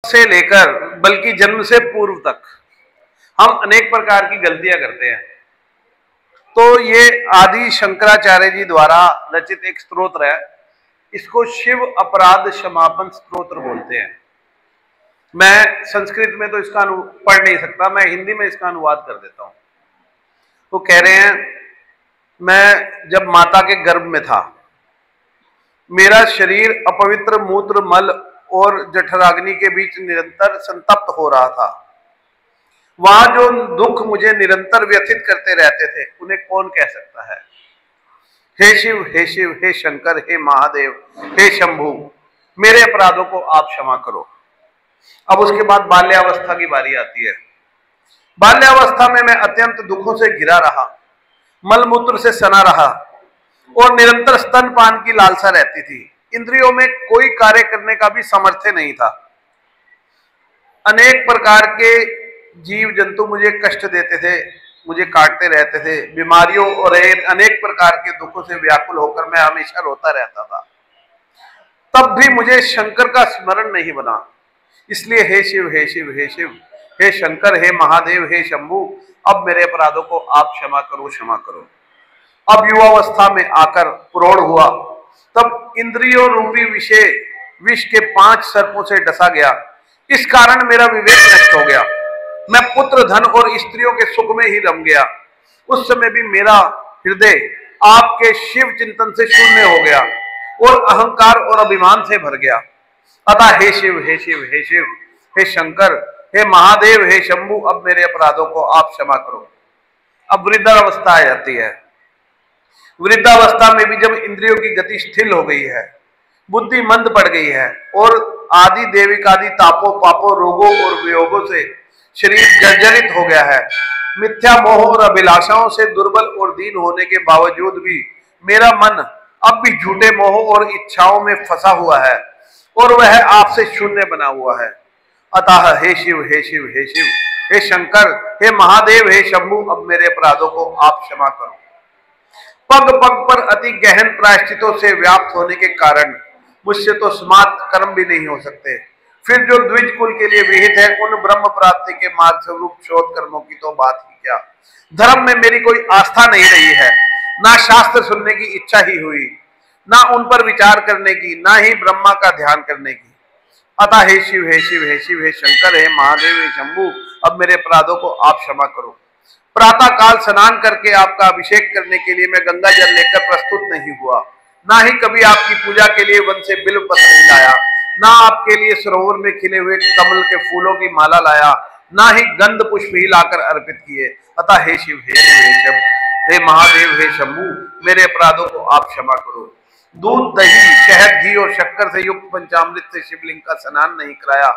से लेकर बल्कि जन्म से पूर्व तक हम अनेक प्रकार की गलतियां करते हैं। तो ये आदि शंकराचार्य जी द्वारा रचित एक स्तोत्र है, इसको शिव अपराध क्षमापन स्तोत्र बोलते हैं। मैं संस्कृत में तो इसका पढ़ नहीं सकता, मैं हिंदी में इसका अनुवाद कर देता हूं। वो कह रहे हैं, मैं जब माता के गर्भ में था, मेरा शरीर अपवित्र मूत्र मल और जठराग्नि के बीच निरंतर संतप्त हो रहा था। वहां जो दुख मुझे निरंतर व्यथित करते रहते थे, उन्हें कौन कह सकता है। हे शिव, हे शिव, हे शंकर, हे महादेव, हे शंभु, मेरे अपराधों को आप क्षमा करो। अब उसके बाद बाल्यावस्था की बारी आती है। बाल्यावस्था में मैं अत्यंत दुखों से घिरा रहा, मलमूत्र से सना रहा और निरंतर स्तनपान की लालसा रहती थी। इंद्रियों में कोई कार्य करने का भी सामर्थ्य नहीं था। अनेक प्रकार के जीव जंतु मुझे कष्ट देते थे, मुझे काटते रहते थे। बीमारियों और अनेक प्रकार के दुखों से व्याकुल होकर मैं हमेशा रोता रहता था। तब भी मुझे शंकर का स्मरण नहीं बना। इसलिए हे शिव, हे शिव, हे शिव, हे शंकर, हे महादेव, हे शंभु, अब मेरे अपराधों को आप क्षमा करो, क्षमा करो। अब युवावस्था में आकर प्रौढ़ हुआ, तब इंद्रियों रूपी विष के 5 सर्पों से डसा गया। इस कारण मेरा विवेक नष्ट हो गया। मैं पुत्र, धन और स्त्रियों के सुख में ही रम गया। उस समय भी मेरा हृदय आपके शिव चिंतन से शून्य हो गया और अहंकार और अभिमान से भर गया। अतः हे शिव, हे शिव, हे शिव, हे शंकर, हे महादेव, हे शंभु, अब मेरे अपराधों को आप क्षमा करो। अब वृद्धावस्था आ जाती है। वृद्धावस्था में भी जब इंद्रियों की गति स्थिर हो गई है, बुद्धि मंद पड़ गई है और आदि देविकादि तापों, पापों, रोगों और वियोगों से शरीर जर्जरित हो गया है, मिथ्या मोह और अभिलाषाओं से दुर्बल और दीन होने के बावजूद भी मेरा मन अब भी झूठे मोह और इच्छाओं में फंसा हुआ है और वह आपसे शून्य बना हुआ है। अतः हे शिव, हे शिव, हे शिव, हे शंकर, हे महादेव, हे शंभु, अब मेरे अपराधों को आप क्षमा करो। पग पग पर अति गहन प्रायश्चितों से व्याप्त होने के कारण मुझसे तो स्मार्त कर्म भी नहीं हो सकते। फिर जो द्विज कुल के लिए विहित है, उन ब्रह्म प्राप्ति के मार्ग स्वरूप शोध कर्मों की तो बात ही क्या। धर्म में मेरी कोई आस्था नहीं रही है, ना शास्त्र सुनने की इच्छा ही हुई, ना उन पर विचार करने की, ना ही ब्रह्मा का ध्यान करने की। अतः हे शिव, हे शिव, हे शिव, हे शंकर, हे महादेव, हे शंभु, अब मेरे अपराधों को आप क्षमा करो। प्रातः काल स्नान करके आपका अभिषेक करने के लिए मैं गंगा जल लेकर प्रस्तुत नहीं हुआ, ना ही कभी आपकी पूजा के लिए वन से बिल्व पत्र नहीं लाया, ना आपके लिए सरोवर में खिले हुए कमल के फूलों की माला लाया, ना ही गंध पुष्प ही लाकर अर्पित किए। अतः हे शिव, हे शिव, हे शंभु, हे महादेव, हे शंभु, मेरे अपराधों को आप क्षमा करो। दूध, दही, शहद, घी और शक्कर से युक्त पंचामृत से शिवलिंग का स्नान नहीं कराया,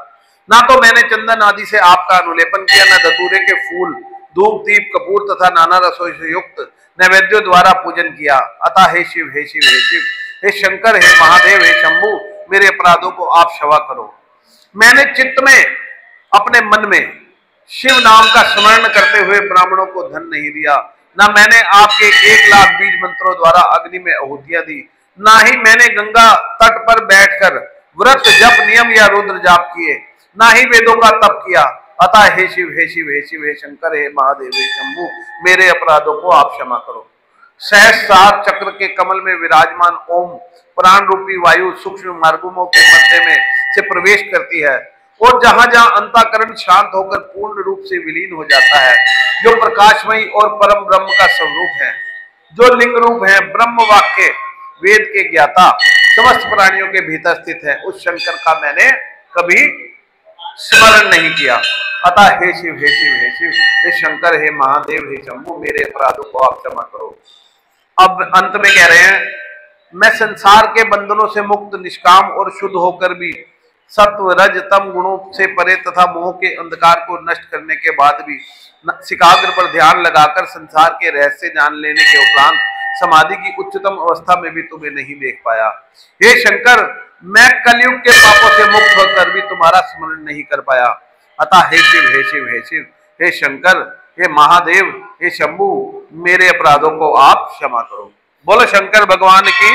ना तो मैंने चंदन आदि से आपका अनुलेपन किया, न धतूरे के फूल, धूप, दीप, कपूर तथा नाना रसों से युक्त नैवेद्यों द्वारा पूजन किया। अतः हे शिव, हे शिव, हे शिव, हे शंकर, हे महादेव, हे शंभु, मेरे अपराधों को आप क्षमा करो। मैंने चित्त में, अपने मन में शिव नाम का स्मरण करते हुए ब्राह्मणों को धन नहीं दिया, ना मैंने आपके 1 लाख बीज मंत्रों द्वारा अग्नि में आहुतियां दी, ना ही मैंने गंगा तट पर बैठकर व्रत, जप, नियम या रुद्र जाप किए, ना ही वेदों का तप किया। अतः हे शिव, हे शिव, हे शिव, हे शंकर, हे महादेव, हे शंभु, मेरे अपराधों को आप क्षमा करो। सहस्रार चक्र के कमल में विराजमान ओम प्राण रूपी वायु सूक्ष्म मार्गों के मध्य में से प्रवेश करती है और जहां जहां अंतःकरण शांत होकर पूर्ण रूप से विलीन हो जाता है, जो प्रकाशमयी और परम ब्रह्म का स्वरूप है, जो लिंग रूप है, ब्रह्म वाक्य, वेद के ज्ञाता, समस्त प्राणियों के भीतर स्थित है, उस शंकर का मैंने कभी स्मरण नहीं किया। अतः हे शिव, हे शिव, हे शिव, हे शंकर, हे महादेव, हे शंभु, मेरे अपराधों को आप क्षमा करो। अब अंत में कह रहे हैं, मैं संसार के बंधनों से मुक्त, निष्काम और शुद्ध होकर भी सत्व, रज, तम गुणों से परे तथा मोह के अंधकार को नष्ट करने के बाद भी सिकाग्र पर ध्यान लगाकर संसार के रहस्य जान लेने के उपरांत समाधि की उच्चतम अवस्था में भी तुम्हें नहीं देख पाया। हे शंकर, मैं कलयुग के पापों से मुक्त होकर भी तुम्हारा स्मरण नहीं कर पाया। अतः हे शिव, हे शिव, हे शिव, हे शंकर, हे महादेव, हे शंभु, मेरे अपराधों को आप क्षमा करो। बोलो शंकर भगवान की।